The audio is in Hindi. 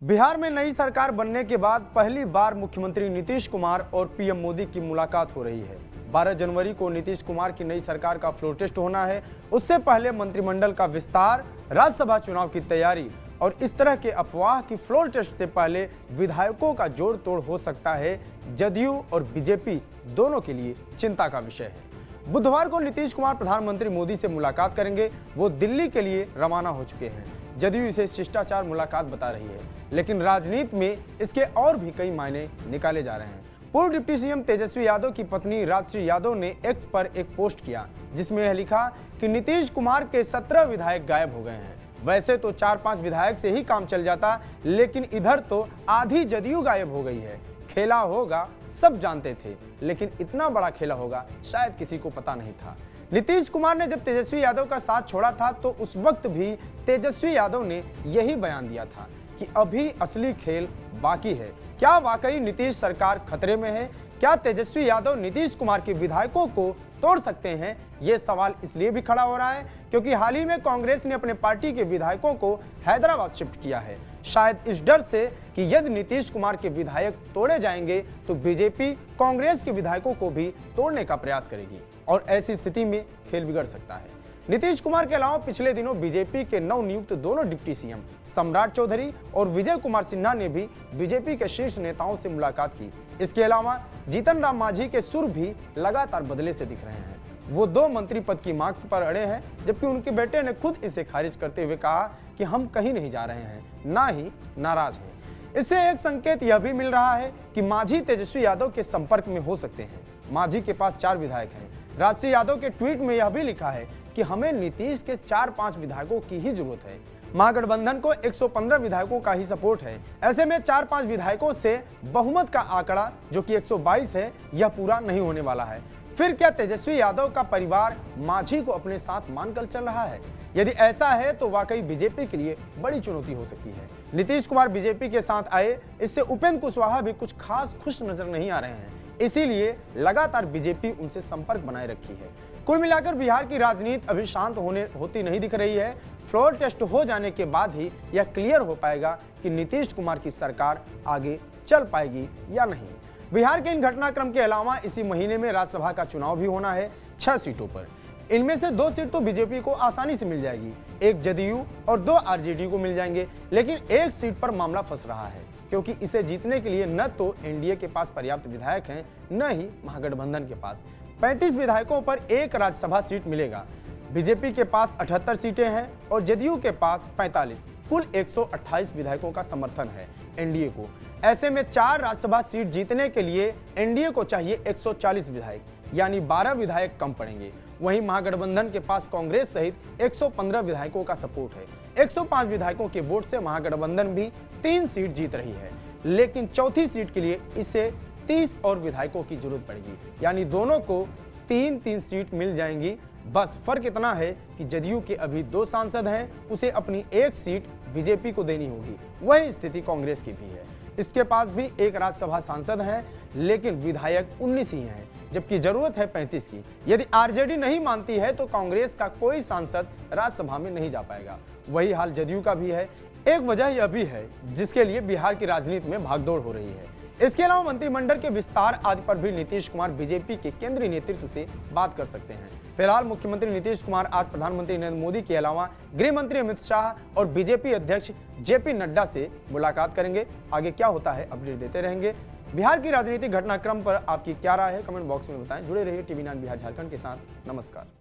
बिहार में नई सरकार बनने के बाद पहली बार मुख्यमंत्री नीतीश कुमार और पीएम मोदी की मुलाकात हो रही है। 12 जनवरी को नीतीश कुमार की नई सरकार का फ्लोर टेस्ट होना है। उससे पहले मंत्रिमंडल का विस्तार, राज्यसभा चुनाव की तैयारी और इस तरह के अफवाह की फ्लोर टेस्ट से पहले विधायकों का जोड़ तोड़ हो सकता है। जदयू और बीजेपी दोनों के लिए चिंता का विषय है। बुधवार को नीतीश कुमार प्रधानमंत्री मोदी से मुलाकात करेंगे। वो दिल्ली के लिए रवाना हो चुके हैं। जदयू इसे शिष्टाचार मुलाकात बता रही है, लेकिन राजनीति में इसके और भी कई मायने निकाले जा रहे हैं। पूर्व डिप्टी सीएम तेजस्वी यादव की पत्नी राजश्री यादव ने एक्स पर एक पोस्ट किया, जिसमें यह लिखा कि नीतीश कुमार के 17 विधायक गायब हो गए हैं। वैसे तो 4-5 विधायक से ही काम चल जाता, लेकिन इधर तो आधी जदयू गायब हो गई है। खेला होगा सब जानते थे, लेकिन इतना बड़ा खेला होगा शायद किसी को पता नहीं था। नीतीश कुमार ने जब तेजस्वी यादव का साथ छोड़ा था तो उस वक्त भी तेजस्वी यादव ने यही बयान दिया था कि अभी असली खेल बाकी है। क्या वाकई नीतीश सरकार खतरे में है? क्या तेजस्वी यादव नीतीश कुमार के विधायकों को तोड़ सकते हैं? ये सवाल इसलिए भी खड़ा हो रहा है क्योंकि हाल ही में कांग्रेस ने अपने पार्टी के विधायकों को हैदराबाद शिफ्ट किया है, शायद इस डर से कि यदि नीतीश कुमार के विधायक तोड़े जाएंगे तो बीजेपी कांग्रेस के विधायकों को भी तोड़ने का प्रयास करेगी और ऐसी स्थिति में खेल बिगड़ सकता है। नीतीश कुमार के अलावा पिछले दिनों बीजेपी के नवनियुक्त दोनों डिप्टी सीएम सम्राट चौधरी और विजय कुमार सिन्हा ने भी बीजेपी के शीर्ष नेताओं से मुलाकात की। इसके अलावा जीतन राम मांझी के सुर भी लगातार बदले से दिख रहे हैं। वो 2 मंत्री पद की मांग पर अड़े हैं, जबकि उनके बेटे ने खुद इसे खारिज करते हुए कहा कि हम कहीं नहीं जा रहे हैं, ना ही नाराज हैं। इससे एक संकेत यह भी मिल रहा है कि मांझी तेजस्वी यादव के संपर्क में हो सकते हैं। मांझी के पास 4 विधायक हैं। राजश्री यादव के ट्वीट में यह भी लिखा है कि हमें नीतीश के 4-5 विधायकों की ही जरूरत है। महागठबंधन को 115 विधायकों का ही सपोर्ट है। ऐसे में 4-5 विधायकों से बहुमत का आंकड़ा जो कि 122 है, यह पूरा नहीं होने वाला है। फिर क्या तेजस्वी यादव का परिवार मांझी को अपने साथ मानकर चल रहा है? यदि ऐसा है तो वाकई बीजेपी के लिए बड़ी चुनौती हो सकती है। नीतीश कुमार बीजेपी के साथ आए, इससे उपेंद्र कुशवाहा भी कुछ खास खुश नजर नहीं आ रहे हैं। इसीलिए लगातार बीजेपी उनसे संपर्क बनाए रखी है। कुल मिलाकर बिहार की राजनीति अभी शांत होती नहीं दिख रही है। फ्लोर टेस्ट हो जाने के बाद ही यह क्लियर हो पाएगा कि नीतीश कुमार की सरकार आगे चल पाएगी या नहीं। बिहार के इन घटनाक्रम के अलावा इसी महीने में राज्यसभा का चुनाव भी होना है 6 सीटों पर। इनमें से 2 सीट तो बीजेपी को आसानी से मिल जाएगी, एक जदयू और 2 आरजेडी को मिल जाएंगे। लेकिन एक सीट पर मामला फंस रहा है, क्योंकि इसे जीतने के लिए न तो एनडीए के पास पर्याप्त विधायक हैं, न ही महागठबंधन के पास। 35 विधायकों पर एक राज्यसभा सीट मिलेगा। बीजेपी के पास 78 सीटें हैं और जदयू के पास 45। कुल 128 विधायकों का समर्थन है एनडीए को। ऐसे में 4 राज्यसभा सीट जीतने के लिए एनडीए को चाहिए 140 विधायक, यानी 12 विधायक कम पड़ेंगे। वहीं महागठबंधन के पास कांग्रेस सहित 115 विधायकों का सपोर्ट है। 105 विधायकों के वोट से महागठबंधन भी 3 सीट जीत रही है, लेकिन चौथी सीट के लिए इसे 30 और विधायकों की जरूरत पड़ेगी, यानी दोनों को 3-3 सीट मिल जाएंगी। बस फर्क इतना है कि जदयू के अभी 2 सांसद हैं, उसे अपनी 1 सीट बीजेपी को देनी होगी। वही स्थिति कांग्रेस की भी है। इसके पास भी 1 राज्यसभा सांसद हैं, लेकिन विधायक 19 ही हैं, जबकि जरूरत है 35 की। यदि आरजेडी नहीं मानती है तो कांग्रेस का कोई सांसद राज्यसभा में नहीं जा पाएगा। वही हाल जदयू का भी है। एक वजह यह भी है जिसके लिए बिहार की राजनीति में भागदौड़ हो रही है। इसके अलावा मंत्रिमंडल के विस्तार आदि पर भी नीतीश कुमार बीजेपी के केंद्रीय नेतृत्व से बात कर सकते हैं। फिलहाल मुख्यमंत्री नीतीश कुमार आज प्रधानमंत्री नरेंद्र मोदी के अलावा गृह मंत्री अमित शाह और बीजेपी अध्यक्ष जेपी नड्डा से मुलाकात करेंगे। आगे क्या होता है अपडेट देते रहेंगे। बिहार की राजनीतिक घटनाक्रम पर आपकी क्या राय है, कमेंट बॉक्स में बताएं। जुड़े रहिए टीवी 9 बिहार झारखंड के साथ। नमस्कार।